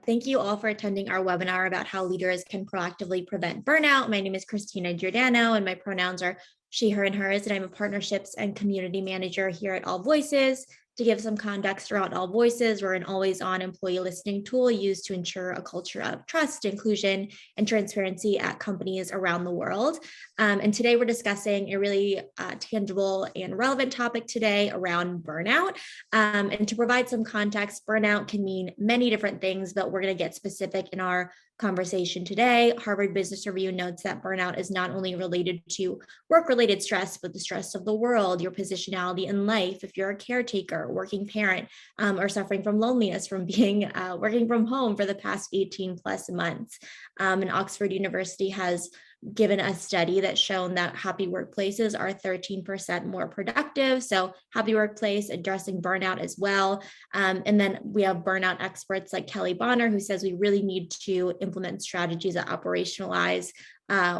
Thank you all for attending our webinar about how leaders can proactively prevent burnout. My name is Christina Giordano, and my pronouns are she, her, and hers, and I'm a partnerships and community manager here at AllVoices. To give some context around AllVoices, we're an always-on employee listening tool used to ensure a culture of trust, inclusion, and transparency at companies around the world. And today we're discussing a really tangible and relevant topic today around burnout. And to provide some context, burnout can mean many different things, but we're going to get specific in our conversation today. Harvard Business Review notes that burnout is not only related to work-related stress, but the stress of the world, your positionality in life, if you're a caretaker, working parent, or suffering from loneliness from being working from home for the past 18 plus months. And Oxford University has given a study that's shown that happy workplaces are 13% more productive. So happy workplace, addressing burnout as well. And then we have burnout experts like Kelly Bonner, who says we really need to implement strategies that operationalize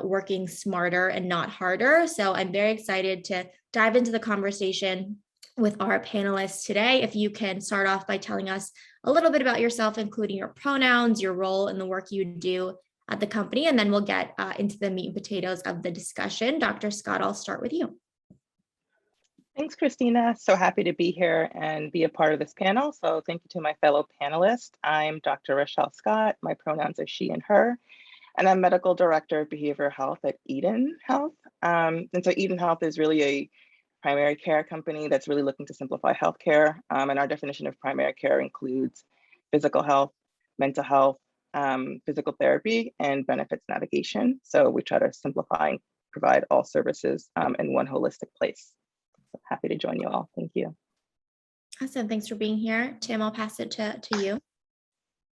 working smarter and not harder. So I'm very excited to dive into the conversation with our panelists today. If you can start off by telling us a little bit about yourself, including your pronouns, your role in the work you do at the company, and then we'll get into the meat and potatoes of the discussion. Dr. Scott, I'll start with you. Thanks, Christina. So happy to be here and be a part of this panel. So thank you to my fellow panelists. I'm Dr. Rachelle Scott. My pronouns are she and her, and I'm Medical Director of Behavioral Health at Eden Health. And so Eden Health is really a primary care company that's really looking to simplify healthcare. And our definition of primary care includes physical health, mental health, physical therapy, and benefits navigation. So we try to simplify and provide all services in one holistic place. So happy to join you all. Thank you. Awesome. Thanks for being here. Tim, I'll pass it to you.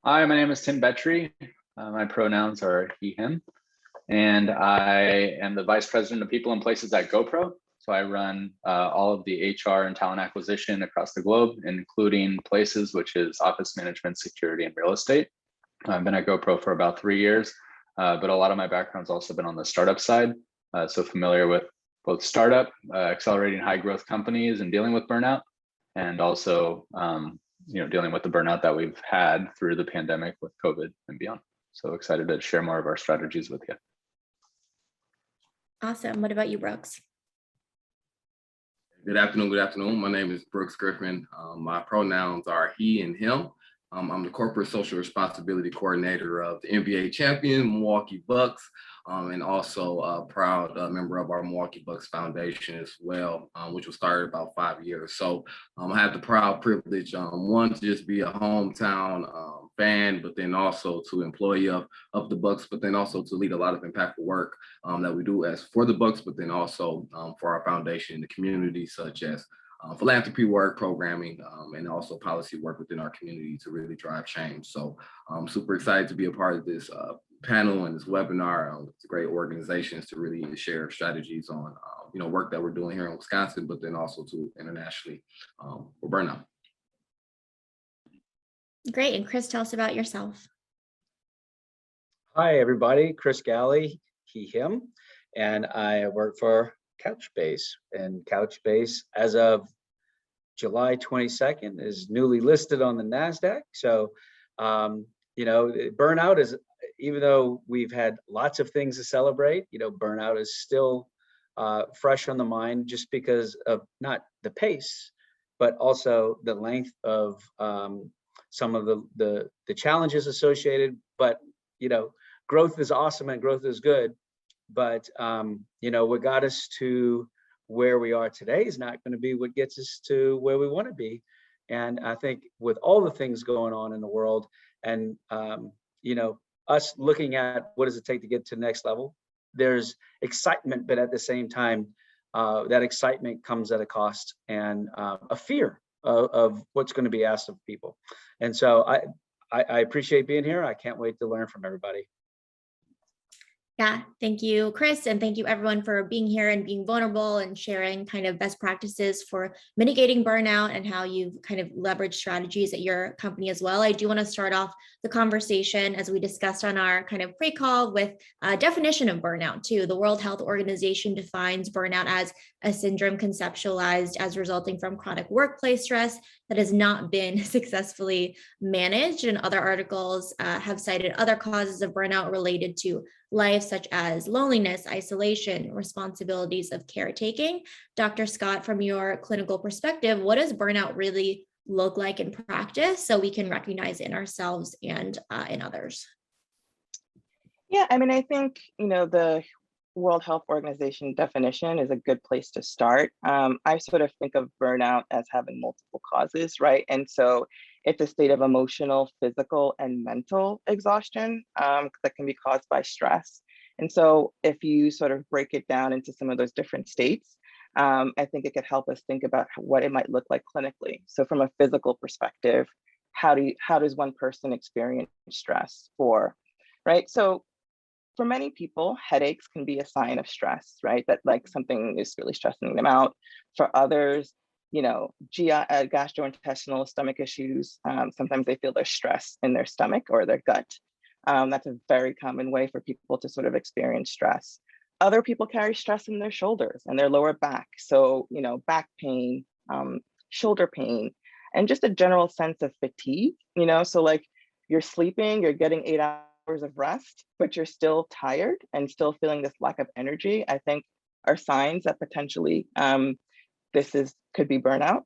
Hi, my name is Tim Betry. My pronouns are he, him, and I am the Vice President of People and Places at GoPro. So I run all of the HR and talent acquisition across the globe, including Places, which is office management, security, and real estate. I've been at GoPro for about 3 years, but a lot of my background's also been on the startup side. So familiar with both startup, accelerating high growth companies and dealing with burnout, and also dealing with the burnout that we've had through the pandemic with COVID and beyond. So excited to share more of our strategies with you. Awesome. What about you, Brooks? Good afternoon. Good afternoon. My name is Brooks Griffin. My pronouns are he and him. I'm the Corporate Social Responsibility Coordinator of the NBA champion Milwaukee Bucks, and also a proud member of our Milwaukee Bucks Foundation as well, which was started about 5 years. So I have the proud privilege, one, to just be a hometown fan, but then also to employee of the Bucks, but then also to lead a lot of impactful work that we do as for the Bucks, but then also for our foundation in the community, such as philanthropy work, programming, and also policy work within our community to really drive change. So I'm super excited to be a part of this panel and this webinar with great organizations to really share strategies on work that we're doing here in Wisconsin, but then also to internationally for burnout. Great. And Chris, tell us about yourself. Hi, everybody. Chris Galy, he, him, and I work for Couchbase, and Couchbase, as of July 22nd, is newly listed on the NASDAQ. So, burnout is, even though we've had lots of things to celebrate, burnout is still fresh on the mind, just because of not the pace, but also the length of some of the challenges associated. But growth is awesome and growth is good. But what got us to where we are today is not going to be what gets us to where we want to be. And I think with all the things going on in the world, and us looking at what does it take to get to the next level, there's excitement, but at the same time, that excitement comes at a cost and a fear of what's going to be asked of people. And so I appreciate being here. I can't wait to learn from everybody. Yeah, thank you, Chris, and thank you everyone for being here and being vulnerable and sharing kind of best practices for mitigating burnout and how you've kind of leveraged strategies at your company as well. I do want to start off the conversation, as we discussed on our kind of pre-call, with a definition of burnout too. The World Health Organization defines burnout as a syndrome conceptualized as resulting from chronic workplace stress that has not been successfully managed. And other articles have cited other causes of burnout related to life, such as loneliness, isolation, responsibilities of caretaking. Dr. Scott, from your clinical perspective, what does burnout really look like in practice so we can recognize it in ourselves and in others? Yeah, I mean, I think, the World Health Organization definition is a good place to start. I sort of think of burnout as having multiple causes, right? And so it's a state of emotional, physical, and mental exhaustion that can be caused by stress. And so if you sort of break it down into some of those different states, I think it could help us think about what it might look like clinically. So from a physical perspective, how does one person experience stress right? So for many people, headaches can be a sign of stress, right? That like something is really stressing them out. For others, gastrointestinal stomach issues, sometimes they feel there's stress in their stomach or their gut. That's a very common way for people to sort of experience stress. Other people carry stress in their shoulders and their lower back. So, back pain, shoulder pain, and just a general sense of fatigue, so like you're sleeping, you're getting 8 hours of rest, but you're still tired and still feeling this lack of energy, I think are signs that potentially could be burnout.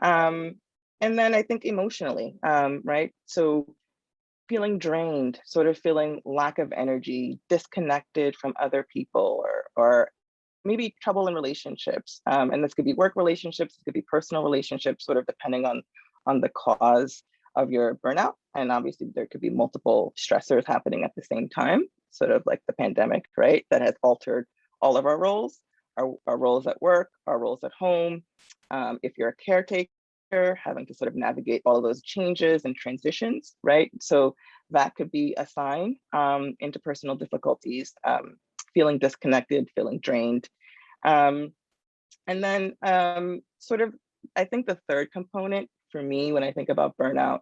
And then I think emotionally, right? So feeling drained, sort of feeling lack of energy, disconnected from other people, or maybe trouble in relationships. And this could be work relationships, it could be personal relationships, sort of depending on the cause of your burnout. And obviously there could be multiple stressors happening at the same time, sort of like the pandemic, right? That has altered all of our roles, our roles at work, our roles at home. If you're a caretaker, having to sort of navigate all of those changes and transitions, right? So that could be a sign, interpersonal difficulties, feeling disconnected, feeling drained. And then sort of, I think the third component for me when I think about burnout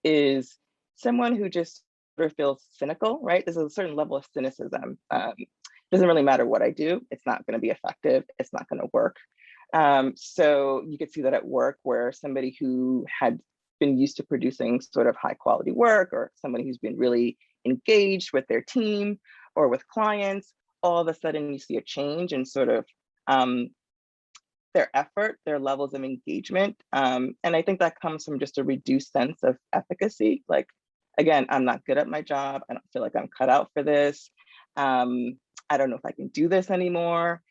is someone who just sort of feels cynical, right? There's a certain level of cynicism. Doesn't really matter what I do, it's not going to be effective, it's not going to work. So you could see that at work, where somebody who had been used to producing sort of high quality work, or somebody who's been really engaged with their team or with clients, all of a sudden you see a change in sort of their effort, their levels of engagement. And I think that comes from just a reduced sense of efficacy. Like, again, I'm not good at my job. I don't feel like I'm cut out for this. I don't know if I can do this anymore.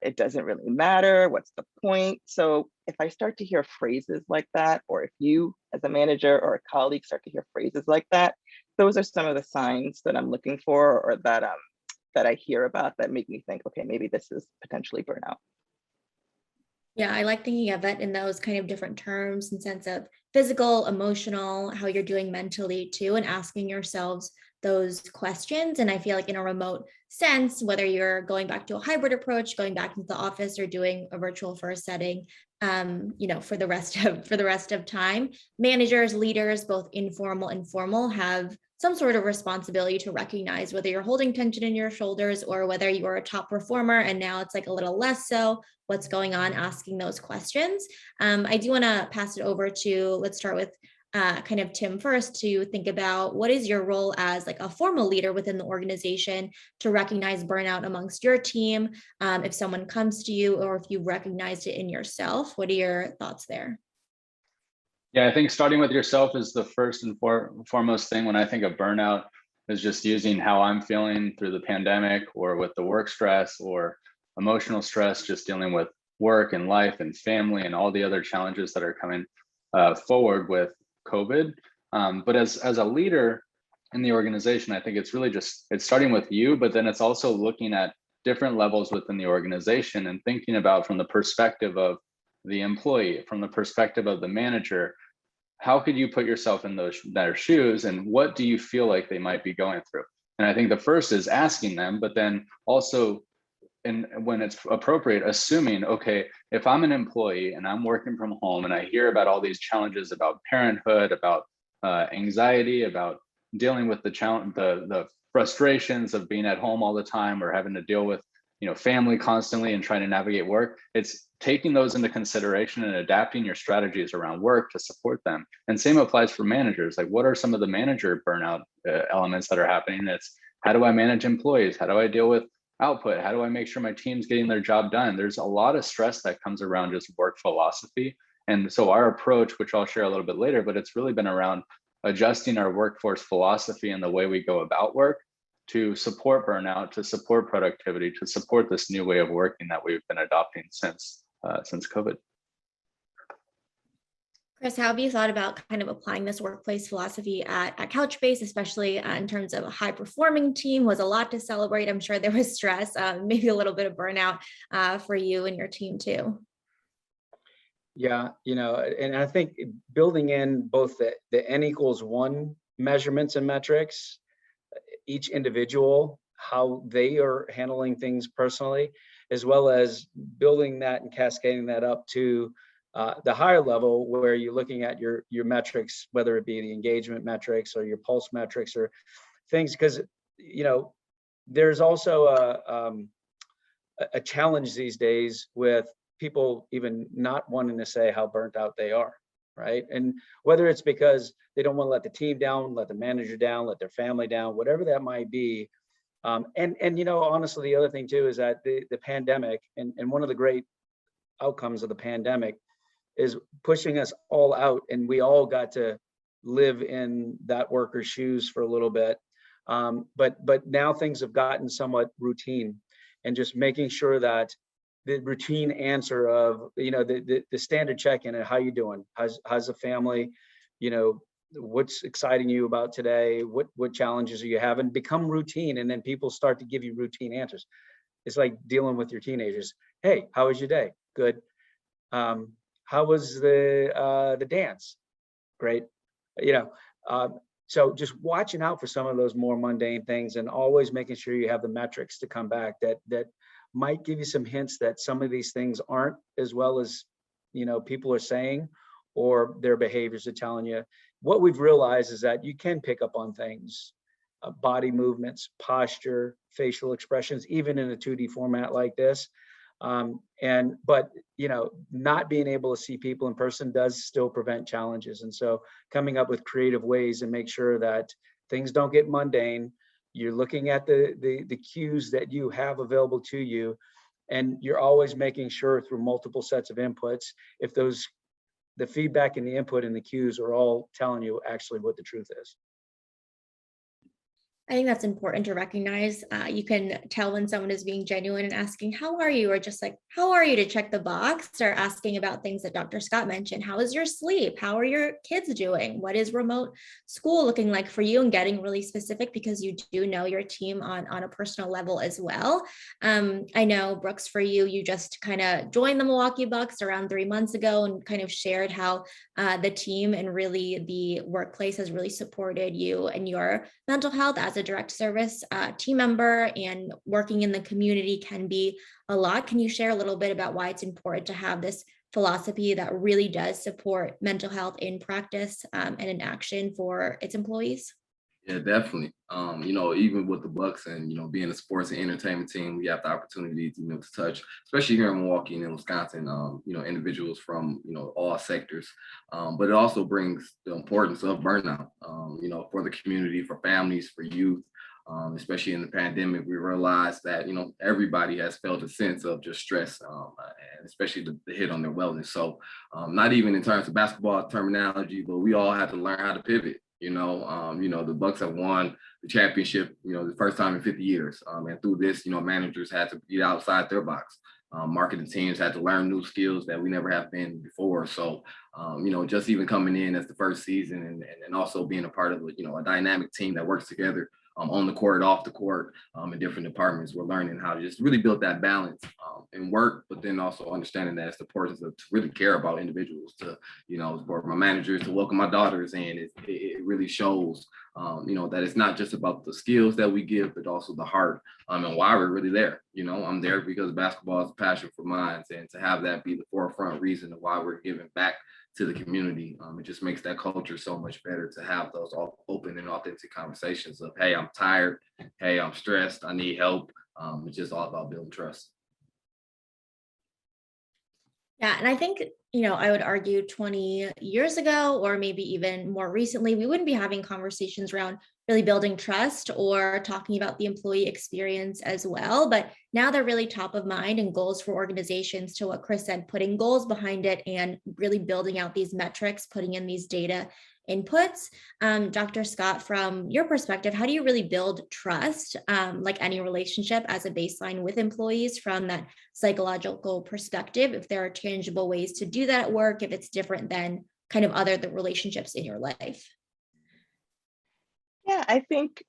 It doesn't really matter. What's the point? So if I start to hear phrases like that, or if you as a manager or a colleague start to hear phrases like that, those are some of the signs that I'm looking for, or that I hear about, that make me think, okay, maybe this is potentially burnout. Yeah, I like thinking of it in those kind of different terms, in sense of physical, emotional, how you're doing mentally too, and asking yourselves those questions. And I feel like in a remote sense, whether you're going back to a hybrid approach, going back into the office, or doing a virtual first setting, for the rest of time, managers, leaders, both informal and formal, have some sort of responsibility to recognize whether you're holding tension in your shoulders, or whether you're a top performer and now it's like a little less so. What's going on? Asking those questions. I do want to pass it over to, let's start with kind of Tim first, to think about what is your role as like a formal leader within the organization to recognize burnout amongst your team. If someone comes to you, or if you recognized it in yourself, what are your thoughts there? Yeah, I think starting with yourself is the first and foremost thing. When I think of burnout, is just using how I'm feeling through the pandemic, or with the work stress, or emotional stress, just dealing with work and life and family and all the other challenges that are coming forward with COVID. But as a leader in the organization, I think it's really it's starting with you, but then it's also looking at different levels within the organization and thinking about, from the perspective of the employee, from the perspective of the manager, how could you put yourself in their shoes, and what do you feel like they might be going through? And I think the first is asking them, but then also, and when it's appropriate, assuming, okay, if I'm an employee and I'm working from home and I hear about all these challenges about parenthood, about anxiety, about dealing with the challenge, the frustrations of being at home all the time or having to deal with, family constantly and trying to navigate work, it's taking those into consideration and adapting your strategies around work to support them. And same applies for managers. Like, what are some of the manager burnout elements that are happening? It's, how do I manage employees? How do I deal with output? How do I make sure my team's getting their job done? There's a lot of stress that comes around just work philosophy. And so our approach, which I'll share a little bit later, but it's really been around adjusting our workforce philosophy and the way we go about work to support burnout, to support productivity, to support this new way of working that we've been adopting since COVID. Chris, how have you thought about kind of applying this workplace philosophy at Couchbase, especially in terms of a high performing team? Was a lot to celebrate. I'm sure there was stress, maybe a little bit of burnout for you and your team too. Yeah, and I think building in both the N=1 measurements and metrics, each individual, how they are handling things personally, as well as building that and cascading that up to the higher level where you're looking at your metrics, whether it be the engagement metrics or your pulse metrics or things, because there's also a challenge these days with people even not wanting to say how burnt out they are, right? And whether it's because they don't want to let the team down, let the manager down, let their family down, whatever that might be. And honestly, the other thing too is that the pandemic and one of the great outcomes of the pandemic is pushing us all out, and we all got to live in that worker's shoes for a little bit. But now things have gotten somewhat routine, and just making sure that the routine answer of the standard check-in and how you doing, how's the family, what's exciting you about today, what challenges are you having, become routine, and then people start to give you routine answers. It's like dealing with your teenagers. Hey, how was your day? Good. How was the dance? Great. So just watching out for some of those more mundane things, and always making sure you have the metrics to come back that might give you some hints that some of these things aren't as well as people are saying, or their behaviors are telling you. What we've realized is that you can pick up on things, body movements, posture, facial expressions, even in a 2D format like this. But not being able to see people in person does still prevent challenges. And so coming up with creative ways and make sure that things don't get mundane. You're looking at the cues that you have available to you, and you're always making sure through multiple sets of inputs, if the feedback and the input and the cues are all telling you actually what the truth is. I think that's important to recognize. You can tell when someone is being genuine and asking, how are you? Or just like, how are you, to check the box, or asking about things that Dr. Scott mentioned. How is your sleep? How are your kids doing? What is remote school looking like for you? And getting really specific, because you do know your team on a personal level as well. I know, Brooks, for you, you just kind of joined the Milwaukee Bucks around 3 months ago, and kind of shared how the team and really the workplace has really supported you and your mental health as a direct service team member, and working in the community can be a lot. Can you share a little bit about why it's important to have this philosophy that really does support mental health in practice and in action for its employees? Yeah, definitely. Even with the Bucks and, being a sports and entertainment team, we have the opportunity to touch, especially here in Milwaukee and in Wisconsin, individuals from, all sectors. But it also brings the importance of burnout, for the community, for families, for youth. Especially in the pandemic, we realized that, everybody has felt a sense of just stress, and especially the hit on their wellness. So not even in terms of basketball terminology, but we all had to learn how to pivot. The Bucks have won the championship, the first time in 50 years. And through this, managers had to get outside their box. Marketing teams had to learn new skills that we never have been before. So, just even coming in as the first season and also being a part of, a dynamic team that works together on the court, off the court, in different departments. We're learning how to just really build that balance in work, but then also understanding that it's important to really care about individuals, to, you know, for my managers to welcome my daughters in. It really shows, you know, that it's not just about the skills that we give, but also the heart, and why we're really there. You know, I'm there because basketball is a passion for mine, and to have that be the forefront reason of why we're giving back to the community, it just makes that culture so much better, to have those open and authentic conversations of, hey, I'm tired, hey, I'm stressed, I need help. It's just all about building trust. Yeah, and I think, you know, I would argue 20 years ago, or maybe even more recently, we wouldn't be having conversations around really building trust or talking about the employee experience as well. But now they're really top of mind, and goals for organizations, to what Chris said, putting goals behind it and really building out these metrics, putting in these data inputs. Dr. Scott, from your perspective, how do you really build trust, like any relationship, as a baseline with employees from that psychological perspective? If there are tangible ways to do that at work, if it's different than kind of the relationships in your life. Yeah, I think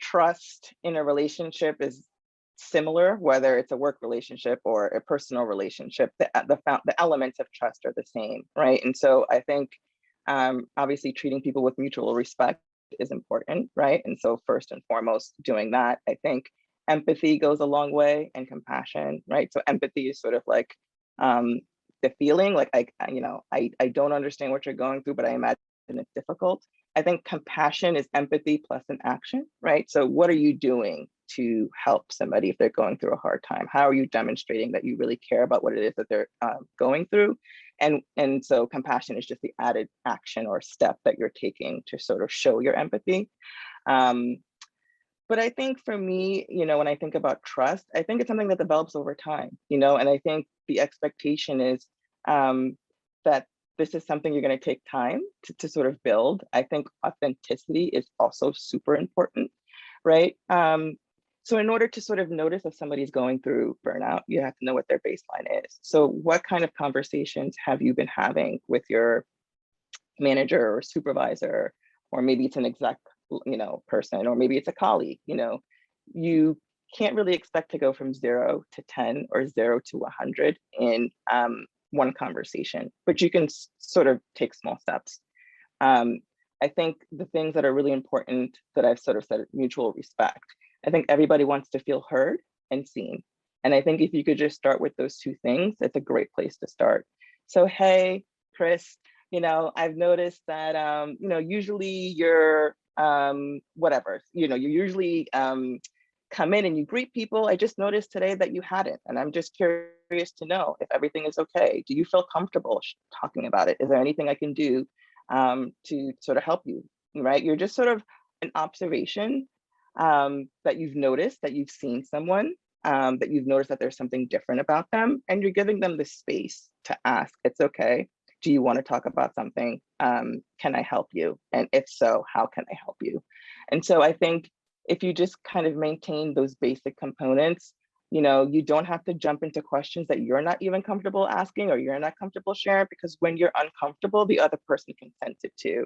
trust in a relationship is similar, whether it's a work relationship or a personal relationship. The elements of trust are the same, right? And so I think obviously treating people with mutual respect is important, right? And so first and foremost, doing that. I think empathy goes a long way, and compassion, right? So empathy is sort of like the feeling, like I don't understand what you're going through, but I imagine it's difficult. I think compassion is empathy plus an action, right? So what are you doing to help somebody if they're going through a hard time? How are you demonstrating that you really care about what it is that they're going through? And so compassion is just the added action or step that you're taking to sort of show your empathy. But I think for me, you know, when I think about trust, I think it's something that develops over time, you know, and I think the expectation is that this is something you're going to take time to sort of build. I think authenticity is also super important, right? So in order to sort of notice if somebody's going through burnout, you have to know what their baseline is. So what kind of conversations have you been having with your manager or supervisor, or maybe it's an exec, you know, person, or maybe it's a colleague? You know, you can't really expect to go from 0 to 10 or 0 to 100 in one conversation, but you can sort of take small steps. I think the things that are really important that I've sort of said, mutual respect. I think everybody wants to feel heard and seen. And I think if you could just start with those two things, it's a great place to start. So, hey, Chris, you know, I've noticed that, you know, usually you're whatever, you know, you usually come in and you greet people. I just noticed today that you hadn't, and I'm just curious to know if everything is okay. Do you feel comfortable talking about it? Is there anything I can do to sort of help you, right? You're just sort of an observation that you've noticed, that you've seen someone, that you've noticed that there's something different about them, and you're giving them the space to ask, it's okay. Do you want to talk about something? Can I help you? And if so, how can I help you? And so I think if you just kind of maintain those basic components, you know, you don't have to jump into questions that you're not even comfortable asking or you're not comfortable sharing, because when you're uncomfortable, the other person can sense it too.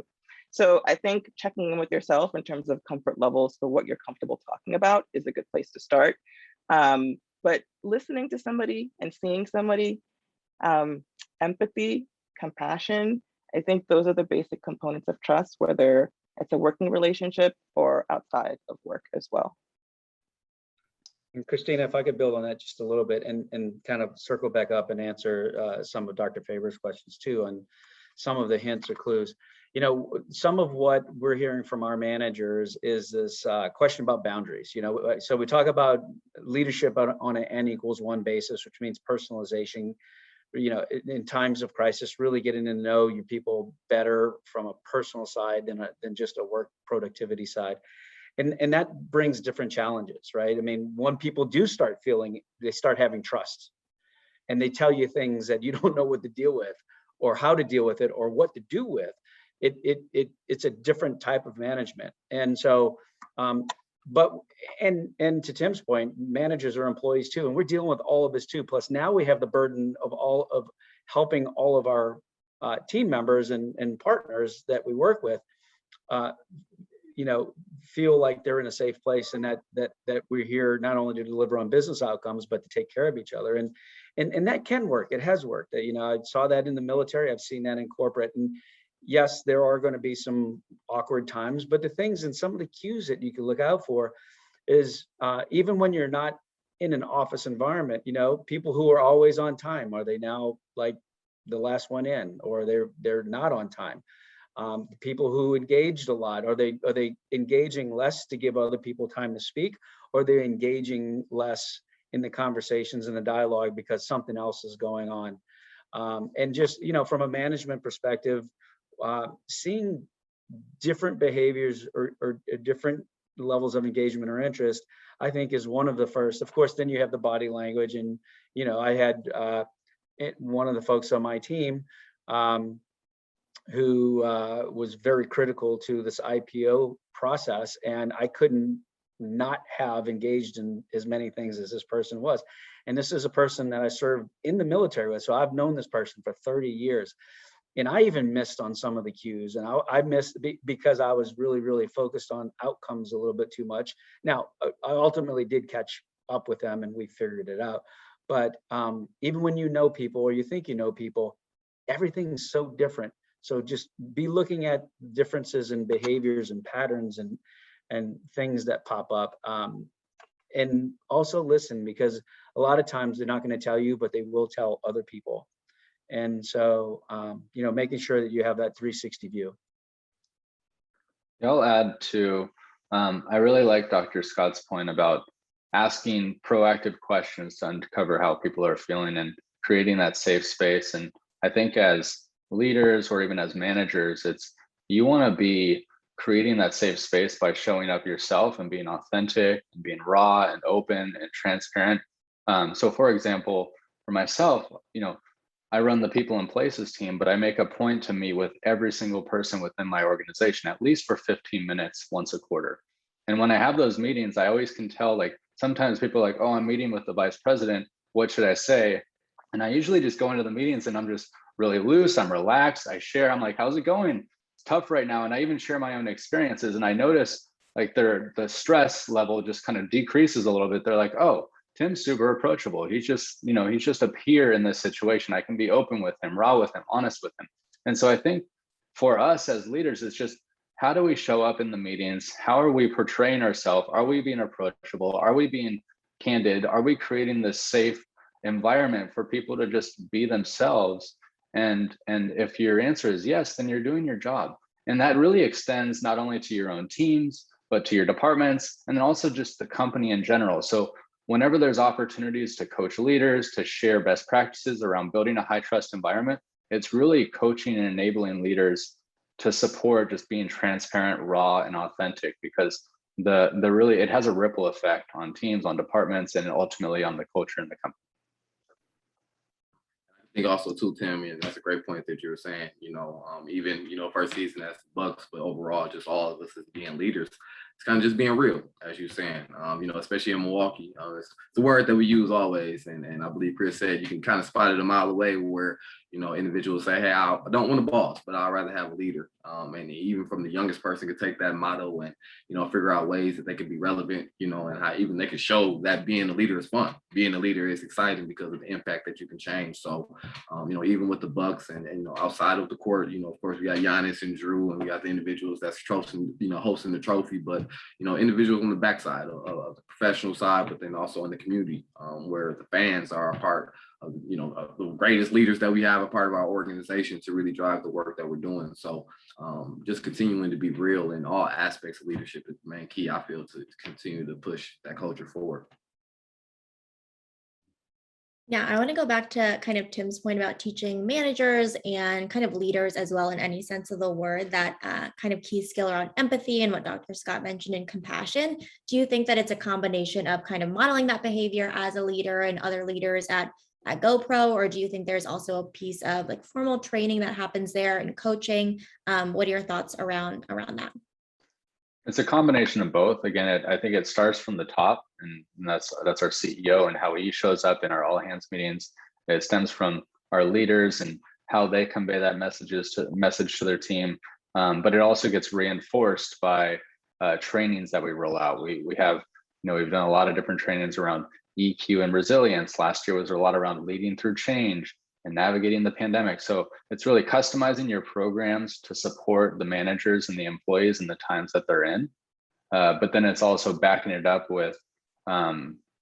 So I think checking in with yourself in terms of comfort levels for what you're comfortable talking about is a good place to start. But listening to somebody and seeing somebody, empathy, compassion, I think those are the basic components of trust, whether it's a working relationship or outside of work as well. And Christina, if I could build on that just a little bit and kind of circle back up and answer some of Dr. Faber's questions too, and some of the hints or clues. You know, some of what we're hearing from our managers is this question about boundaries. You know, so we talk about leadership on an N=1 basis, which means personalization. You know, in times of crisis, really getting to know your people better from a personal side than just a work productivity side. And that brings different challenges, right? I mean, when people do start feeling, they start having trust, and they tell you things that you don't know what to deal with or how to deal with it or what to do with, it's a different type of management. And so, but to Tim's point, managers are employees too, and we're dealing with all of this too. Plus now we have the burden of helping all of our team members and partners that we work with feel like they're in a safe place, and that we're here not only to deliver on business outcomes, but to take care of each other. And that can work. It has worked. I saw that in the military. I've seen that in corporate. And yes, there are going to be some awkward times, but the things and some of the cues that you can look out for is even when you're not in an office environment, people who are always on time, are they now like the last one in, or they're not on time? People who engaged a lot, are they engaging less to give other people time to speak, or they're engaging less in the conversations and the dialogue because something else is going on? And just, from a management perspective, seeing different behaviors or different levels of engagement or interest, I think is one of the first. Of course, then you have the body language. And, I had one of the folks on my team who was very critical to this IPO process, and I couldn't not have engaged in as many things as this person was. And this is a person that I served in the military with, so I've known this person for 30 years. And I even missed on some of the cues, and I missed because I was really, really focused on outcomes a little bit too much. Now, I ultimately did catch up with them, and we figured it out. But even when you know people, or you think you know people, everything's so different. So just be looking at differences in behaviors and patterns and things that pop up. And also listen, because a lot of times they're not going to tell you, but they will tell other people. And so, making sure that you have that 360 view. I'll add to, I really like Dr. Scott's point about asking proactive questions to uncover how people are feeling and creating that safe space. And I think as leaders or even as managers, you want to be creating that safe space by showing up yourself and being authentic and being raw and open and transparent. So for example, for myself, I run the people and places team, but I make a point to meet with every single person within my organization, at least for 15 minutes once a quarter. And when I have those meetings, I always can tell, like, sometimes people are like, oh, I'm meeting with the vice president, what should I say? And I usually just go into the meetings and I'm just really loose, I'm relaxed, I share, I'm like, how's it going? It's tough right now. And I even share my own experiences. And I notice like the stress level just kind of decreases a little bit. They're like, oh, Tim's super approachable. He's just a peer in this situation. I can be open with him, raw with him, honest with him. And so I think for us as leaders, it's just, how do we show up in the meetings? How are we portraying ourselves? Are we being approachable? Are we being candid? Are we creating this safe environment for people to just be themselves? And if your answer is yes, then you're doing your job. And that really extends not only to your own teams, but to your departments, and then also just the company in general. So whenever there's opportunities to coach leaders, to share best practices around building a high trust environment, it's really coaching and enabling leaders to support just being transparent, raw, and authentic, because it has a ripple effect on teams, on departments, and ultimately on the culture in the company. I think also too, Tim, and that's a great point that you were saying, even, first season as Bucks, but overall, just all of us as being leaders, it's kind of just being real, as you're saying, especially in Milwaukee. It's a word that we use always. And I believe Chris said you can kind of spot it a mile away where, individuals say, hey, I don't want a boss, but I'd rather have a leader. And even from the youngest person could take that motto and, figure out ways that they can be relevant, and how even they can show that being a leader is fun. Being a leader is exciting because of the impact that you can change. So, even with the Bucks and outside of the court, of course, we got Giannis and Drew, and we got the individuals that's hosting the trophy, but, individuals on the backside of the professional side, but then also in the community where the fans are a part of, the greatest leaders that we have, a part of our organization to really drive the work that we're doing. So just continuing to be real in all aspects of leadership is the main key, I feel, to continue to push that culture forward. Yeah, I want to go back to kind of Tim's point about teaching managers and kind of leaders as well, in any sense of the word, that kind of key skill around empathy and what Dr. Scott mentioned in compassion. Do you think that it's a combination of kind of modeling that behavior as a leader and other leaders at GoPro, or do you think there's also a piece of like formal training that happens there and coaching? What are your thoughts around that? It's a combination of both. Again, I think it starts from the top, and that's our CEO and how he shows up in our all hands meetings. It stems from our leaders and how they convey that message to their team. But it also gets reinforced by trainings that we roll out. We have, we've done a lot of different trainings around EQ and resilience. Last year was a lot around leading through change and navigating the pandemic. So it's really customizing your programs to support the managers and the employees in the times that they're in. But then it's also backing it up with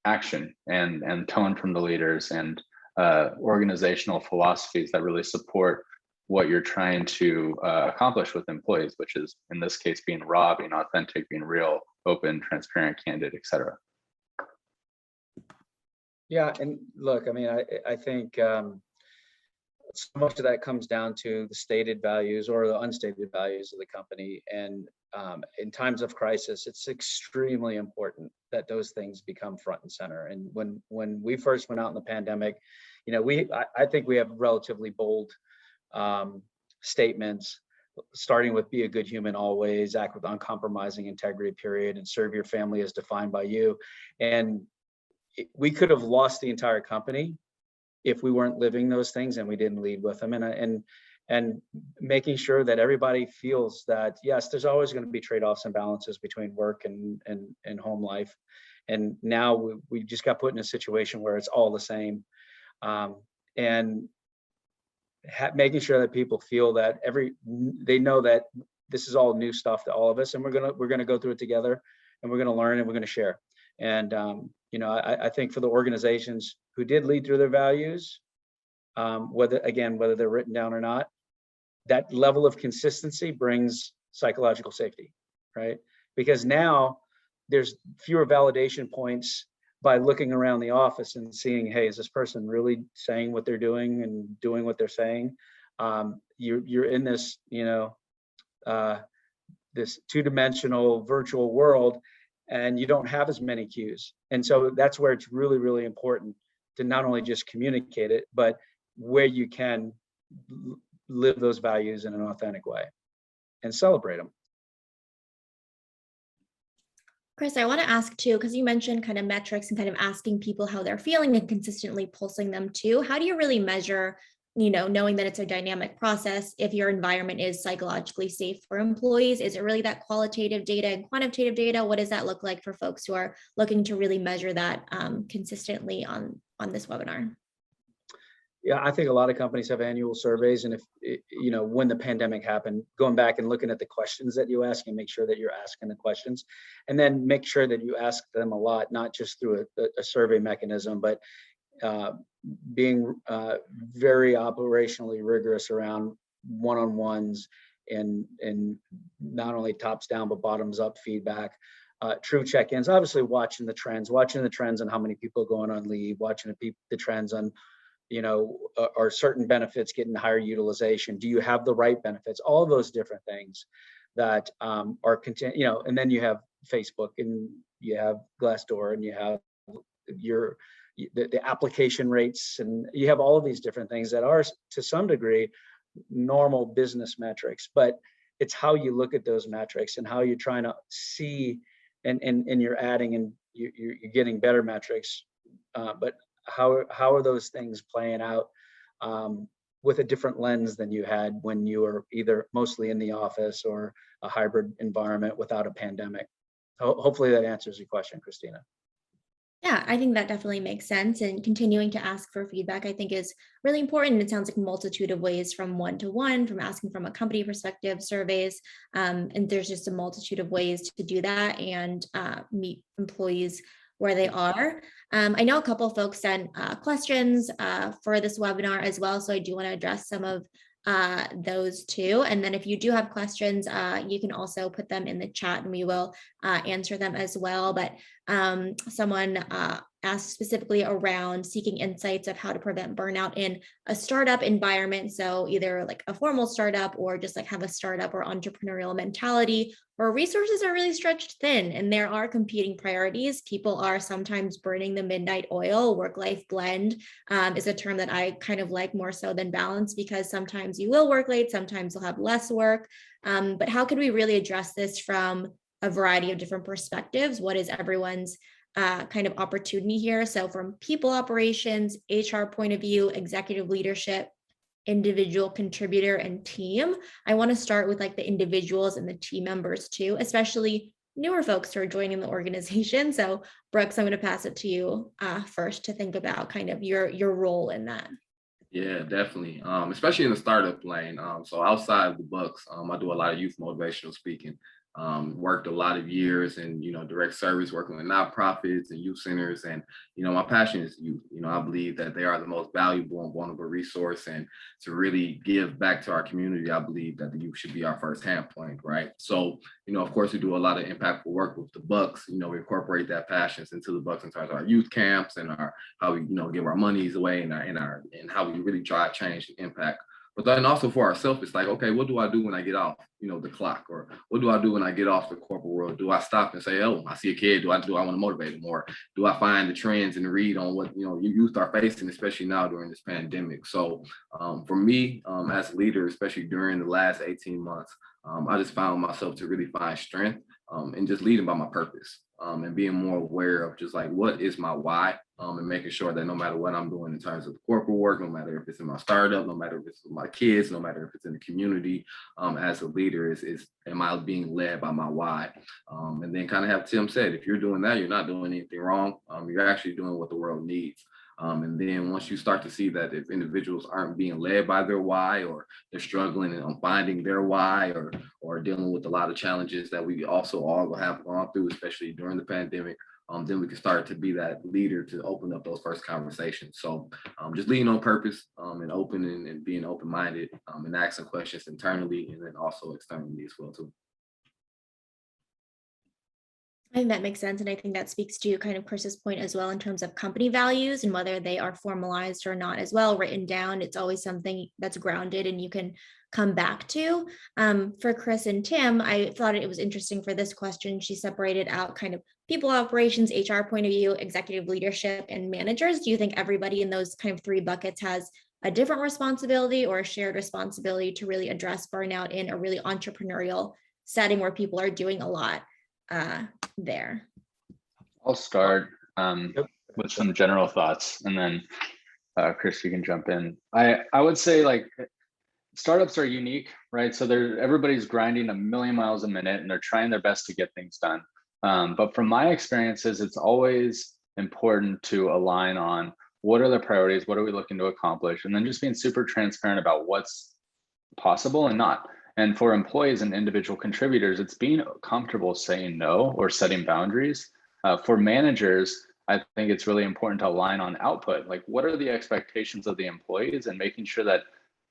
action and tone from the leaders and organizational philosophies that really support what you're trying to accomplish with employees, which is in this case being raw, being authentic, being real, open, transparent, candid, etc. Yeah, and look, I mean, I think so much of that comes down to the stated values or the unstated values of the company. And in times of crisis, it's extremely important that those things become front and center. And when we first went out in the pandemic, I think we have relatively bold statements, starting with be a good human always, act with uncompromising integrity, period, and serve your family as defined by you. And we could have lost the entire company if we weren't living those things and we didn't lead with them. And making sure that everybody feels that, yes, there's always going to be trade-offs and balances between work and home life. And now we just got put in a situation where it's all the same. And making sure that people feel that they know that this is all new stuff to all of us, and we're gonna go through it together, and we're gonna learn, and we're gonna share. And I think for the organizations who did lead through their values, whether they're written down or not, that level of consistency brings psychological safety, right? Because now there's fewer validation points by looking around the office and seeing, hey, is this person really saying what they're doing and doing what they're saying? You're in this, this two-dimensional virtual world, and you don't have as many cues. And so that's where it's really, really important to not only just communicate it, but where you can live those values in an authentic way and celebrate them. Chris, I want to ask too, because you mentioned kind of metrics and kind of asking people how they're feeling and consistently pulsing them too. How do you really measure, knowing that it's a dynamic process, if your environment is psychologically safe for employees? Is it really that qualitative data and quantitative data? What does that look like for folks who are looking to really measure that consistently on this webinar? Yeah, I think a lot of companies have annual surveys, and if when the pandemic happened, going back and looking at the questions that you ask and make sure that you're asking the questions, and then make sure that you ask them a lot, not just through a survey mechanism, but being very operationally rigorous around one-on-ones and not only tops down but bottoms up feedback. True check-ins, obviously watching the trends on how many people are going on leave, watching the trends on are certain benefits getting higher utilization? Do you have the right benefits? All those different things that are and then you have Facebook, and you have Glassdoor, and you have the application rates, and you have all of these different things that are to some degree normal business metrics, but it's how you look at those metrics and how you're trying to see and you're adding and you're getting better metrics, but how are those things playing out with a different lens than you had when you were either mostly in the office or a hybrid environment without a pandemic? Hopefully that answers your question, Christina. Yeah, I think that definitely makes sense. And continuing to ask for feedback, I think, is really important. It sounds like a multitude of ways, from one-to-one, from asking from a company perspective, surveys, and there's just a multitude of ways to do that and meet employees where they are. I know a couple of folks sent questions for this webinar as well, so I do want to address some of those too. And then if you do have questions, you can also put them in the chat and we will answer them as well. But someone asked specifically around seeking insights of how to prevent burnout in a startup environment. So either like a formal startup or just like have a startup or entrepreneurial mentality where resources are really stretched thin and there are competing priorities. People are sometimes burning the midnight oil. Work-life blend is a term that I kind of like more so than balance, because sometimes you will work late, sometimes you'll have less work. But how could we really address this from a variety of different perspectives? What is everyone's kind of opportunity here? So from people operations, HR point of view, executive leadership, individual contributor, and team. I want to start with like the individuals and the team members too, especially newer folks who are joining the organization. So Brooks, I'm going to pass it to you first to think about kind of your role in that. Yeah, definitely. Especially in the startup lane. So outside of the books, I do a lot of youth motivational speaking. Worked a lot of years in, direct service, working with nonprofits and youth centers. And, my passion is youth. I believe that they are the most valuable and vulnerable resource. And to really give back to our community, I believe that the youth should be our first hand point, right? So, of course, we do a lot of impactful work with the Bucks. We incorporate that passions into the Bucks in terms of our youth camps and how we, give our monies away and how we really drive change and impact. But then also for ourselves, it's like, okay, what do I do when I get off, the clock? Or what do I do when I get off the corporate world? Do I stop and say, oh, I see a kid, do I want to motivate them? Or do I find the trends and read on what, youth are facing, especially now during this pandemic? So for me, as a leader, especially during the last 18 months, I just found myself to really find strength and just leading by my purpose and being more aware of just like, what is my why? And making sure that no matter what I'm doing in terms of corporate work, no matter if it's in my startup, no matter if it's with my kids, no matter if it's in the community, as a leader, am I being led by my why? And then kind of have Tim said, if you're doing that, you're not doing anything wrong. You're actually doing what the world needs. And then once you start to see that if individuals aren't being led by their why, or they're struggling on finding their why, or dealing with a lot of challenges that we also all have gone through, especially during the pandemic, then we can start to be that leader to open up those first conversations. So just leading on purpose and open and being open-minded and asking questions internally and then also externally as well too. I think that makes sense. And I think that speaks to kind of Chris's point as well in terms of company values and whether they are formalized or not as well, written down. It's always something that's grounded and you can come back to. For Chris and Tim, I thought it was interesting for this question. She separated out kind of people operations, HR point of view, executive leadership, and managers. Do you think everybody in those kind of three buckets has a different responsibility or a shared responsibility to really address burnout in a really entrepreneurial setting where people are doing a lot there? I'll start with some general thoughts, and then Chris, you can jump in. I would say like startups are unique, right? So everybody's grinding a million miles a minute and they're trying their best to get things done. But from my experiences, it's always important to align on what are the priorities, what are we looking to accomplish, and then just being super transparent about what's possible and not. And for employees and individual contributors, it's being comfortable saying no or setting boundaries. For managers, I think it's really important to align on output. Like, what are the expectations of the employees, and making sure that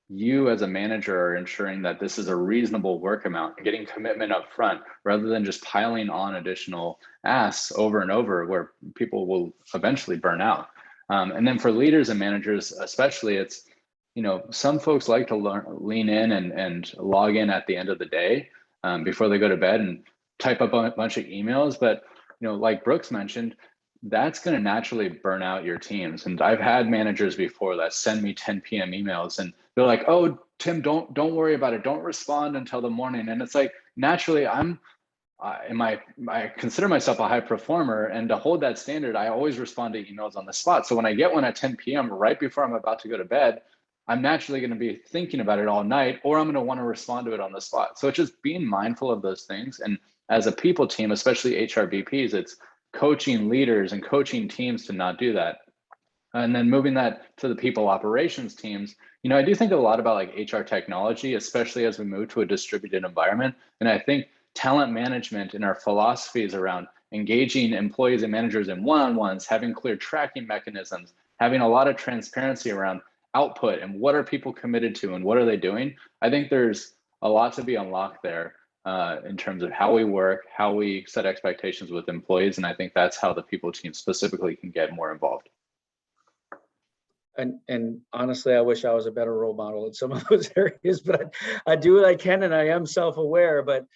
you as a manager are ensuring that this is a reasonable work amount, getting commitment up front rather than just piling on additional asks over and over where people will eventually burn out. And then for leaders and managers, especially, it's, some folks like to lean in and log in at the end of the day before they go to bed and type up a bunch of emails. But, like Brooks mentioned, that's going to naturally burn out your teams. And I've had managers before that send me 10 p.m. emails and they're like, oh, Tim, don't worry about it. Don't respond until the morning. And it's like, naturally, I consider myself a high performer, and to hold that standard, I always respond to emails on the spot. So when I get one at 10 p.m. right before I'm about to go to bed, I'm naturally going to be thinking about it all night, or I'm going to want to respond to it on the spot. So it's just being mindful of those things. And as a people team, especially HRBPs, it's coaching leaders and coaching teams to not do that. And then moving that to the people operations teams, I do think a lot about like HR technology, especially as we move to a distributed environment. And I think talent management and our philosophies around engaging employees and managers in one-on-ones, having clear tracking mechanisms, having a lot of transparency around output and what are people committed to and what are they doing. I think there's a lot to be unlocked there in terms of how we work, how we set expectations with employees. And I think that's how the people team specifically can get more involved. And honestly, I wish I was a better role model in some of those areas, but I do what I can, and I am self-aware. But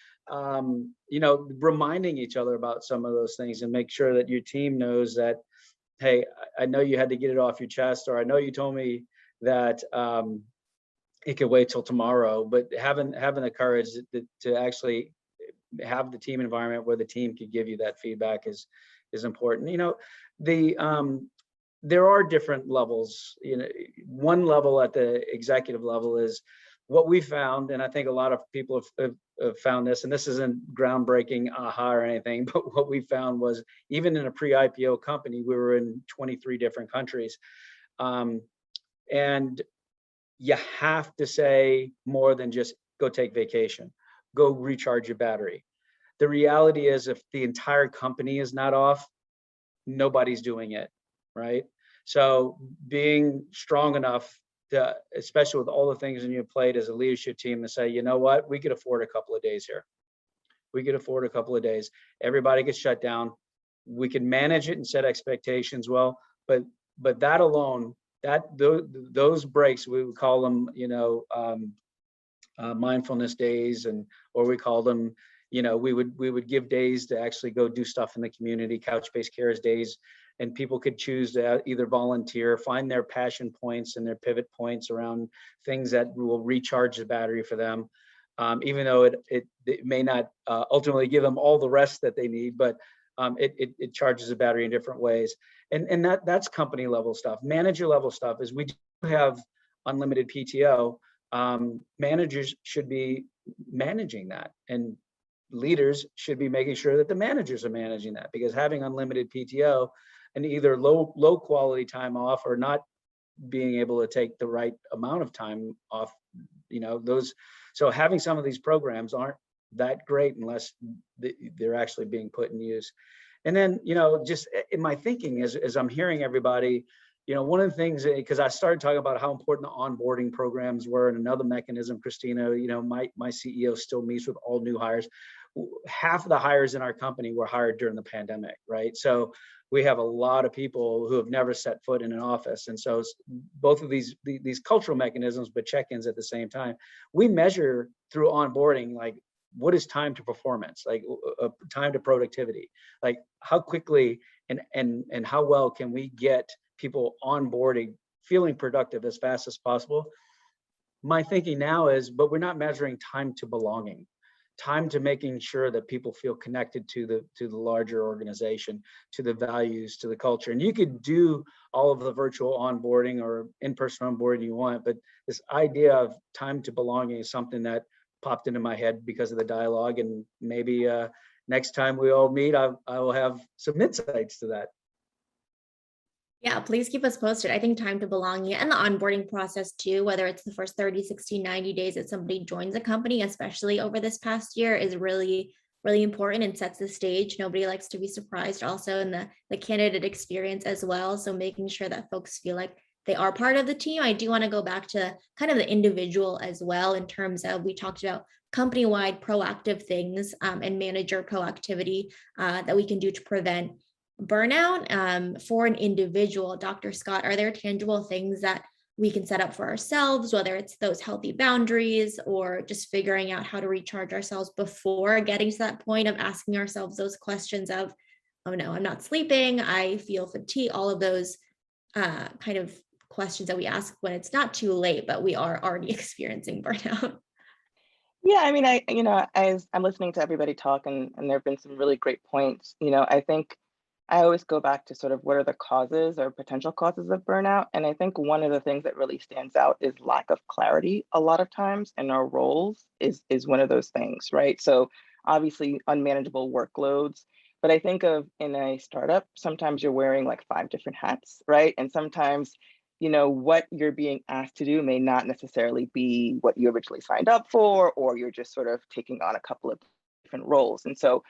reminding each other about some of those things and make sure that your team knows that, hey, I know you had to get it off your chest, or I know you told me that it could wait till tomorrow. But having the courage to actually have the team environment where the team could give you that feedback is important. There are different levels. One level at the executive level is what we found, and I think a lot of people have found this, and this isn't groundbreaking aha or anything, but what we found was even in a pre-IPO company, we were in 23 different countries. And you have to say more than just go take vacation, go recharge your battery. The reality is if the entire company is not off, nobody's doing it, right? So being strong enough to, especially with all the things in your plate as a leadership team, to say, you know what, we could afford a couple of days here. We could afford a couple of days. Everybody gets shut down. We can manage it and set expectations well, but that alone, those breaks, we would call them, mindfulness days, or we call them, we would give days to actually go do stuff in the community, Couchbase cares days, and people could choose to either volunteer, find their passion points and their pivot points around things that will recharge the battery for them. Even though it may not ultimately give them all the rest that they need, but it charges the battery in different ways. And that's company level stuff. Manager level stuff is we do have unlimited PTO. Managers should be managing that, and leaders should be making sure that the managers are managing that, because having unlimited PTO and either low quality time off or not being able to take the right amount of time off, so having some of these programs aren't that great unless they're actually being put in use. And then, just in my thinking as I'm hearing everybody, one of the things, because I started talking about how important the onboarding programs were, and another mechanism, Christina, my CEO still meets with all new hires. Half of the hires in our company were hired during the pandemic, right? So we have a lot of people who have never set foot in an office. And so both of these cultural mechanisms, but check-ins at the same time, we measure through onboarding, like, what is time to performance, like time to productivity, like how quickly and how well can we get people onboarding, feeling productive as fast as possible. My thinking now is, but we're not measuring time to belonging, time to making sure that people feel connected to the larger organization, to the values, to the culture. And you could do all of the virtual onboarding or in-person onboarding you want, but this idea of time to belonging is something that popped into my head because of the dialogue, and maybe next time we all meet, I will have some insights to that. Yeah, please keep us posted. I think time to belong and the onboarding process too, whether it's the first 30, 60, 90 days that somebody joins a company, especially over this past year, is really, really important and sets the stage. Nobody likes to be surprised, also in the candidate experience as well. So making sure that folks feel like they are part of the team. I do want to go back to kind of the individual as well, in terms of, we talked about company-wide proactive things and manager proactivity that we can do to prevent burnout. For an individual, Dr. Scott, are there tangible things that we can set up for ourselves, whether it's those healthy boundaries or just figuring out how to recharge ourselves before getting to that point of asking ourselves those questions of, oh no, I'm not sleeping, I feel fatigue, all of those kind of questions that we ask when it's not too late, but we are already experiencing burnout? Yeah, I mean, as I'm listening to everybody talk, and there have been some really great points, I think I always go back to sort of what are the causes or potential causes of burnout. And I think one of the things that really stands out is lack of clarity a lot of times in our roles is one of those things, right? So obviously unmanageable workloads, but I think of in a startup, sometimes you're wearing like 5 different hats, right? And sometimes, what you're being asked to do may not necessarily be what you originally signed up for, or you're just sort of taking on a couple of different roles. And so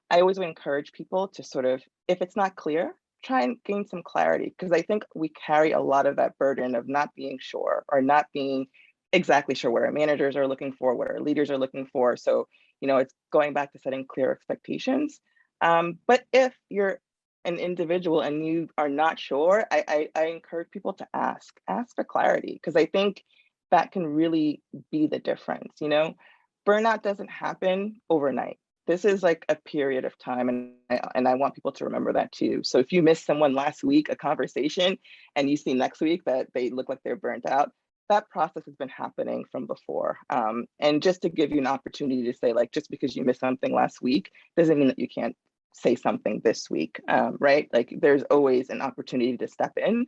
I always would encourage people to sort of, if it's not clear, try and gain some clarity, because I think we carry a lot of that burden of not being sure, or not being exactly sure what our managers are looking for, what our leaders are looking for. So, it's going back to setting clear expectations. But if you're an individual and you are not sure, I encourage people to ask for clarity, because I think that can really be the difference. Burnout doesn't happen overnight. This is like a period of time, and I want people to remember that too. So if you missed someone last week, a conversation, and you see next week that they look like they're burnt out, that process has been happening from before. And just to give you an opportunity to say, like, just because you missed something last week doesn't mean that you can't say something this week, right? Like, there's always an opportunity to step in,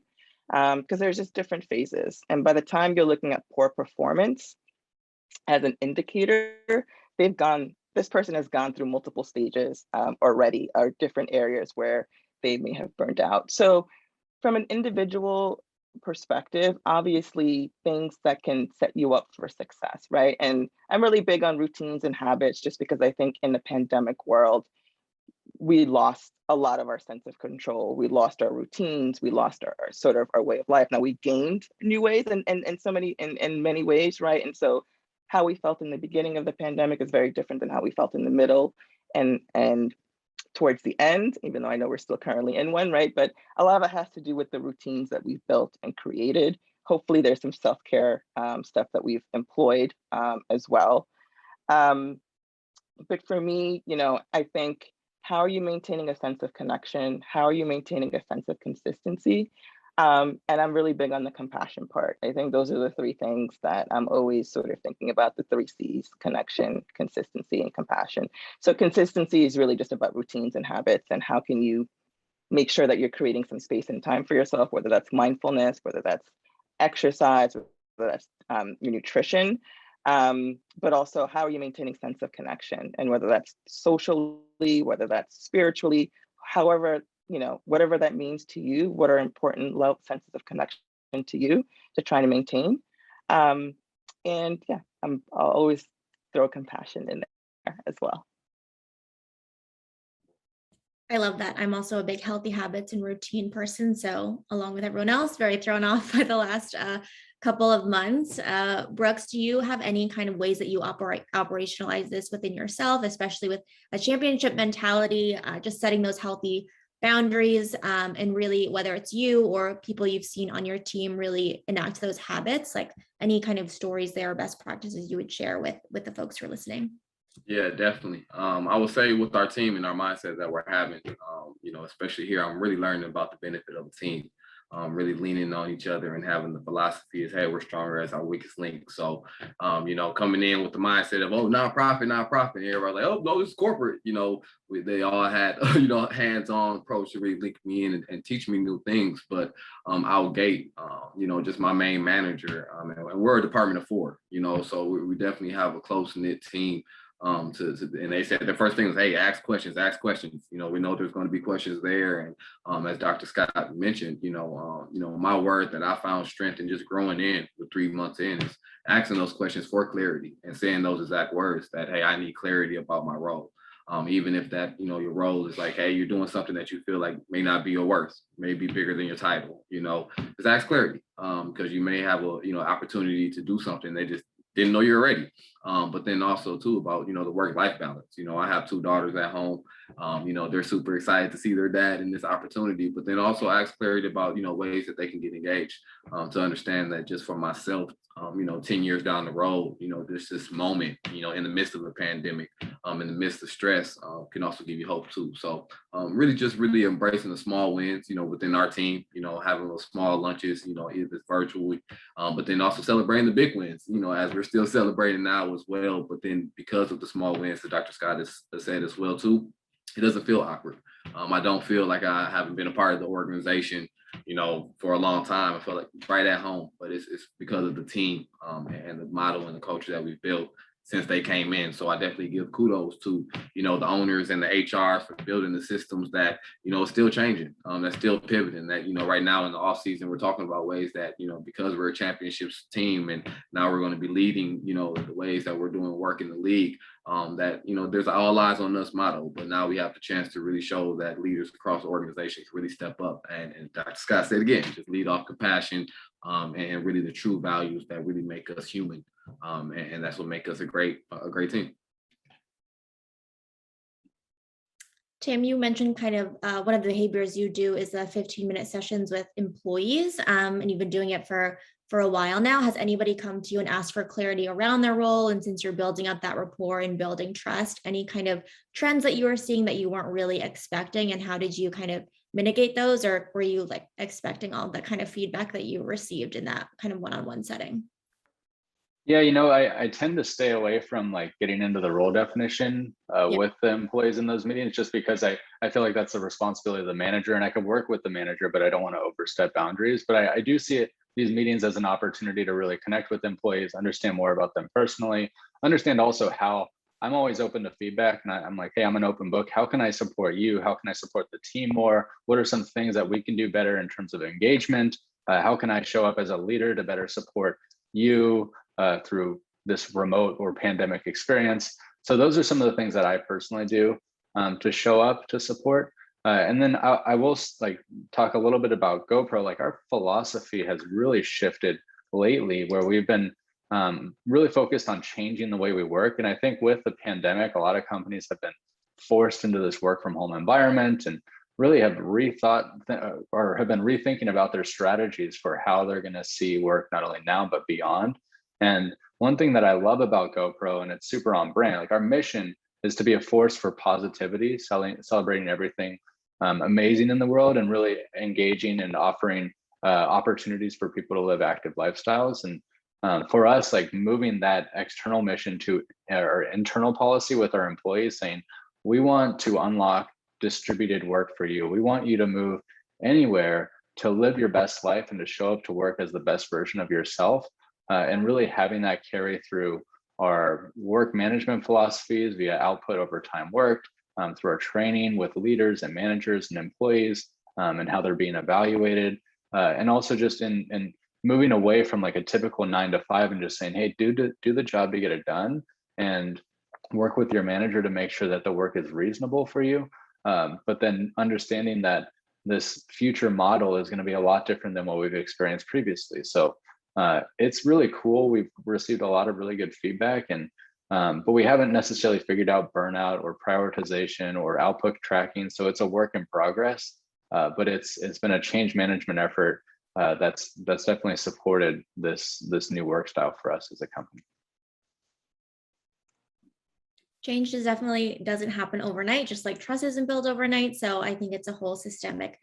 because there's just different phases. And by the time you're looking at poor performance, as an indicator, this person has gone through multiple stages already, or different areas where they may have burned out. So from an individual perspective, obviously things that can set you up for success, right? And I'm really big on routines and habits, just because I think in the pandemic world, we lost a lot of our sense of control. We lost our routines. We lost our sort of our way of life. Now we gained new ways in many ways, right? And so how we felt in the beginning of the pandemic is very different than how we felt in the middle and towards the end, even though I know we're still currently in one, right? But a lot of it has to do with the routines that we've built and created. Hopefully there's some self-care stuff that we've employed as well. But for me, I think, how are you maintaining a sense of connection? How are you maintaining a sense of consistency? And I'm really big on the compassion part. I think those are the three things that I'm always sort of thinking about, the 3 C's: connection, consistency, and compassion. So consistency is really just about routines and habits, and how can you make sure that you're creating some space and time for yourself, whether that's mindfulness, whether that's exercise, whether that's your nutrition. But also, how are you maintaining sense of connection, and whether that's socially, whether that's spiritually, however, whatever that means to you, what are important senses of connection to you to try to maintain. And yeah, I'll always throw compassion in there as well. I love that. I'm also a big healthy habits and routine person. So along with everyone else, very thrown off by the last couple of months. Brooks, do you have any kind of ways that you operationalize this within yourself, especially with a championship mentality, just setting those healthy boundaries, and really, whether it's you or people you've seen on your team really enact those habits, like any kind of stories there or best practices you would share with the folks who are listening? Yeah, definitely. I would say with our team and our mindset that we're having, especially here, I'm really learning about the benefit of a team. Really leaning on each other and having the philosophy is, hey, we're stronger as our weakest link. So, coming in with the mindset of, oh, nonprofit, and everybody's like, oh, no, this is corporate. They all had, hands-on approach to really link me in and teach me new things. But out gate, just my main manager, and we're a department of 4, so we definitely have a close-knit team. And they said the first thing was, hey, ask questions. We know there's going to be questions there. And as Dr. Scott mentioned, my word that I found strength in just growing in with 3 months in is asking those questions for clarity and saying those exact words that, hey, I need clarity about my role. Even if that, your role is like, hey, you're doing something that you feel like may not be your worth, may be bigger than your title, just ask clarity, because you may have a, opportunity to do something they just didn't know you're ready. But then also too about, the work-life balance. I have 2 daughters at home. They're super excited to see their dad in this opportunity, but then also ask clarity about, ways that they can get engaged, to understand that just for myself, 10 years down the road, there's this moment, in the midst of a pandemic, in the midst of stress, can also give you hope too. So really embracing the small wins, within our team, having those small lunches, if it's virtually, but then also celebrating the big wins, as we're still celebrating now as well. But then because of the small wins that Dr. Scott has said as well too, it doesn't feel awkward. I don't feel like I haven't been a part of the organization, for a long time. I feel like right at home, but it's because of the team, and the model and the culture that we've built since they came in. So I definitely give kudos to, the owners and the HRs for building the systems that, is still changing, that's still pivoting, that, right now in the off season, we're talking about ways that, because we're a championships team and now we're going to be leading, the ways that we're doing work in the league, that, there's all eyes on us model, but now we have the chance to really show that leaders across the organization can really step up. And Dr. Scott said again, just lead off compassion, and really the true values that really make us human. And that's what makes us a great team. Tim, you mentioned kind of one of the behaviors you do is the 15-minute sessions with employees, and you've been doing it for a while now. Has anybody come to you and asked for clarity around their role? And since you're building up that rapport and building trust, any kind of trends that you were seeing that you weren't really expecting, and how did you kind of mitigate those, or were you like expecting all the kind of feedback that you received in that kind of one-on-one setting? Yeah, I tend to stay away from like getting into the role definition with the employees in those meetings, just because I feel like that's the responsibility of the manager, and I can work with the manager, but I don't want to overstep boundaries. But I do see it these meetings as an opportunity to really connect with employees, understand more about them personally, understand also how I'm always open to feedback. And I'm like, hey, I'm an open book. How can I support you? How can I support the team more? What are some things that we can do better in terms of engagement? How can I show up as a leader to better support you through this remote or pandemic experience? So those are some of the things that I personally do to show up to support. And then I will like talk a little bit about GoPro. Like our philosophy has really shifted lately, where we've been really focused on changing the way we work. And I think with the pandemic, a lot of companies have been forced into this work from home environment and really have rethought or have been rethinking about their strategies for how they're going to see work, not only now, but beyond. And one thing that I love about GoPro, and it's super on brand, like our mission is to be a force for positivity, celebrating everything amazing in the world, and really engaging and offering opportunities for people to live active lifestyles. And for us, like moving that external mission to our internal policy with our employees, saying, we want to unlock distributed work for you. We want you to move anywhere to live your best life and to show up to work as the best version of yourself, and really having that carry through our work management philosophies via output over time worked, through our training with leaders and managers and employees, and how they're being evaluated, and also just in moving away from like a typical 9 to 5 and just saying, hey, do the job to get it done, and work with your manager to make sure that the work is reasonable for you. But then understanding that this future model is going to be a lot different than what we've experienced previously. So it's really cool. We've received a lot of really good feedback, and but we haven't necessarily figured out burnout or prioritization or output tracking. So it's a work in progress, but it's been a change management effort that's definitely supported this new work style for us as a company. Change doesn't happen overnight, just like trust isn't built overnight. So I think it's a whole systemic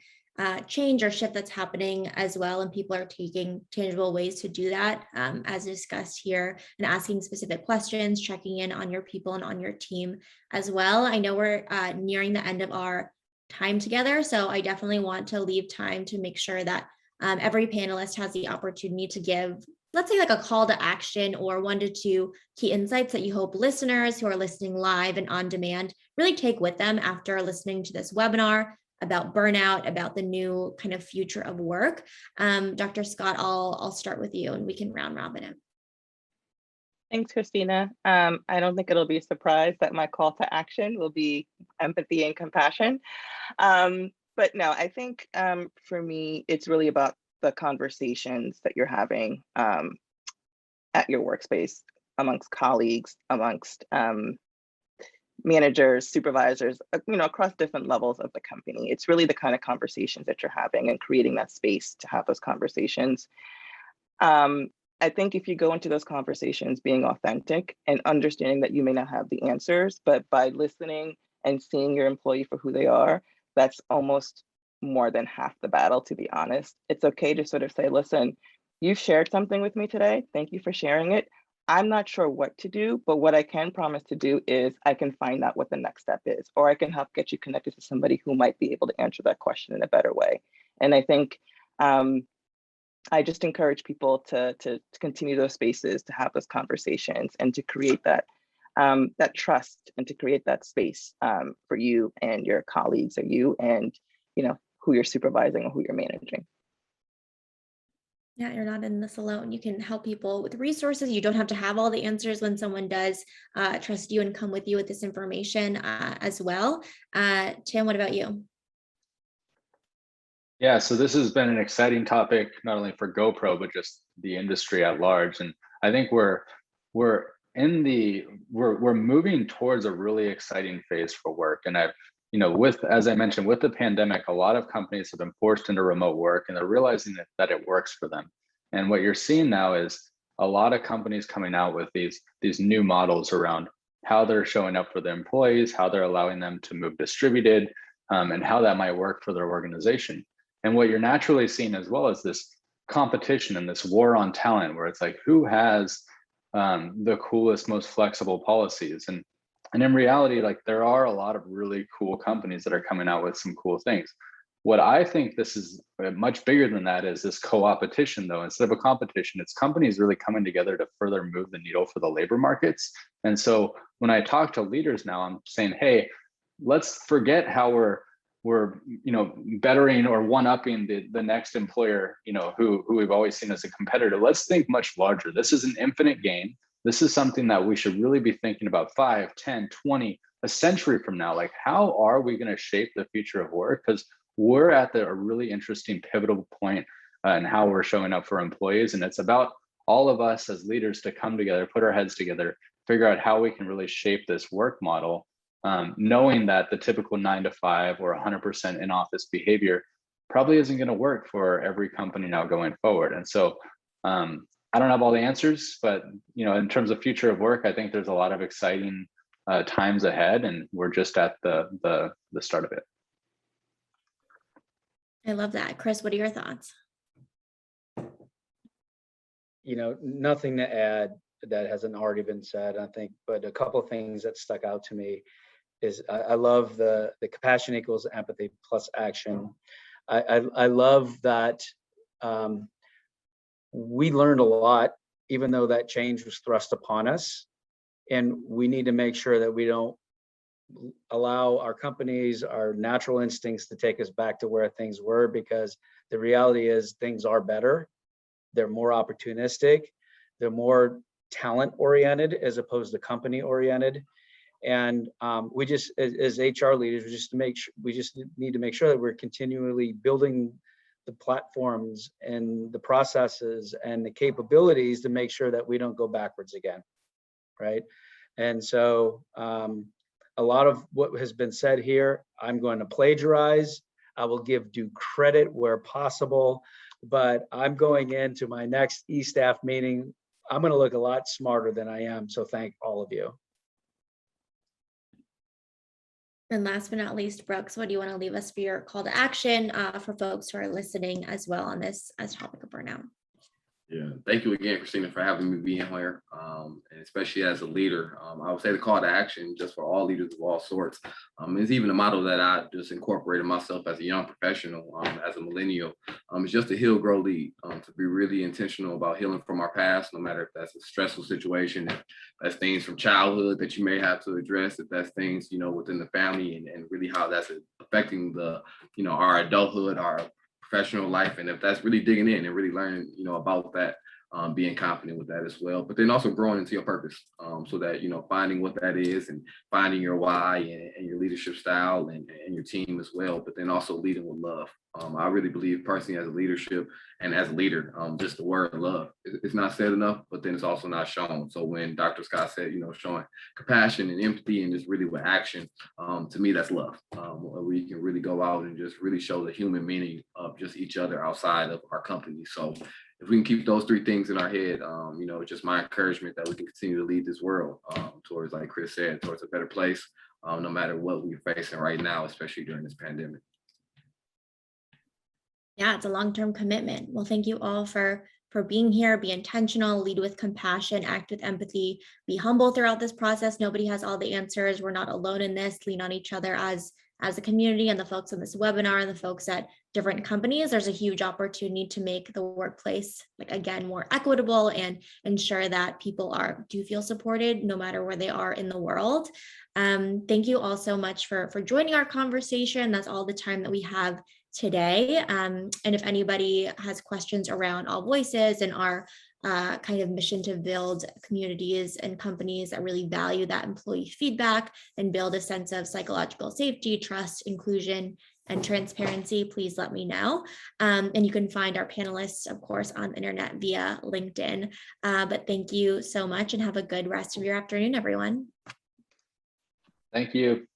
change or shift that's happening as well. And people are taking tangible ways to do that, as discussed here, and asking specific questions, checking in on your people and on your team as well. I know we're nearing the end of our time together, so I definitely want to leave time to make sure that every panelist has the opportunity to give, let's say, like a call to action or 1 to 2 key insights that you hope listeners who are listening live and on demand really take with them after listening to this webinar about burnout, about the new kind of future of work. Dr. Scott, I'll start with you and we can round robin it. Thanks, Christina. I don't think it'll be a surprise that my call to action will be empathy and compassion. But no, I think for me, it's really about the conversations that you're having at your workspace, amongst colleagues, amongst managers, supervisors, across different levels of the company. It's really the kind of conversations that you're having and creating that space to have those conversations. I think if you go into those conversations being authentic and understanding that you may not have the answers, but by listening and seeing your employee for who they are, that's almost more than half the battle, to be honest. It's okay to sort of say, listen, you shared something with me today. Thank you for sharing it. I'm not sure what to do, but what I can promise to do is I can find out what the next step is, or I can help get you connected to somebody who might be able to answer that question in a better way. And I think I just encourage people to continue those spaces, to have those conversations, and to create that that trust, and to create that space for you and your colleagues, or you and who you're supervising or who you're managing. Yeah, you're not in this alone. You can help people with resources. You don't have to have all the answers when someone does trust you and come with you with this information as well. Tim, what about you? Yeah, so this has been an exciting topic, not only for GoPro, but just the industry at large. And I think we're moving towards a really exciting phase for work. And as I mentioned, with the pandemic, a lot of companies have been forced into remote work, and they're realizing that it works for them. And what you're seeing now is a lot of companies coming out with these new models around how they're showing up for their employees, how they're allowing them to move distributed, and how that might work for their organization. And what you're naturally seeing as well is this competition and this war on talent, where it's like, who has the coolest, most flexible policies? And in reality, like, there are a lot of really cool companies that are coming out with some cool things. what I think this is much bigger than that is this co-opetition, though. Instead of a competition, it's companies really coming together to further move the needle for the labor markets. And so when I talk to leaders now, I'm saying, hey, let's forget how we're bettering or one-upping the next employer, who we've always seen as a competitor. Let's think much larger. This is an infinite game. This is something that we should really be thinking about 5, 10, 20, a century from now. Like, how are we going to shape the future of work? Because we're at a really interesting pivotal point in how we're showing up for employees. And it's about all of us as leaders to come together, put our heads together, figure out how we can really shape this work model, knowing that the typical 9 to 5 or 100% in-office behavior probably isn't going to work for every company now going forward. And so I don't have all the answers, but in terms of future of work, I think there's a lot of exciting times ahead, and we're just at the start of it. I love that. Chris, what are your thoughts? Nothing to add that hasn't already been said, I think, but a couple of things that stuck out to me is I love the compassion equals empathy plus action. I love that we learned a lot, even though that change was thrust upon us. And we need to make sure that we don't allow our companies, our natural instincts to take us back to where things were, because the reality is things are better. They're more opportunistic. They're more talent oriented as opposed to company oriented. And we just, as HR leaders, we just need to make sure that we're continually building the platforms and the processes and the capabilities to make sure that we don't go backwards again, right? And so a lot of what has been said here, I'm going to plagiarize. I will give due credit where possible, but I'm going into my next E-staff meeting. I'm going to look a lot smarter than I am. So thank all of you. And last but not least, Brooks, what do you want to leave us for your call to action for folks who are listening as well on this as topic of burnout? Yeah, thank you again, Christina, for having me be here, and especially as a leader. I would say the call to action, just for all leaders of all sorts, is even a model that I just incorporated myself as a young professional, as a millennial. It's just to heal, grow, lead, to be really intentional about healing from our past, no matter if that's a stressful situation, if that's things from childhood that you may have to address, if that's things, within the family, and really how that's affecting our adulthood, our professional life, and if that's really digging in and really learning about that, being confident with that as well, but then also growing into your purpose, so that finding what that is and finding your why and your leadership style and your team as well, but then also leading with love. I really believe personally as a leadership and as a leader, just the word love, it's not said enough, but then it's also not shown. So when Dr. Scott said, showing compassion and empathy and just really with action, to me, that's love, where you can really go out and just really show the human meaning of just each other outside of our company. So if we can keep those three things in our head, just my encouragement that we can continue to lead this world towards, like Chris said, towards a better place, no matter what we're facing right now, especially during this pandemic. Yeah, it's a long-term commitment. Well, thank you all for being here. Be intentional, lead with compassion, act with empathy, be humble throughout this process. Nobody has all the answers. We're not alone in this. Lean on each other as a community, and the folks on this webinar and the folks at different companies. There's a huge opportunity to make the workplace, again, more equitable and ensure that people do feel supported no matter where they are in the world. Thank you all so much for joining our conversation. That's all the time that we have today. And if anybody has questions around AllVoices and our kind of mission to build communities and companies that really value that employee feedback and build a sense of psychological safety, trust, inclusion, and transparency, please let me know. And you can find our panelists, of course, on the internet via LinkedIn. But thank you so much and have a good rest of your afternoon, everyone. Thank you.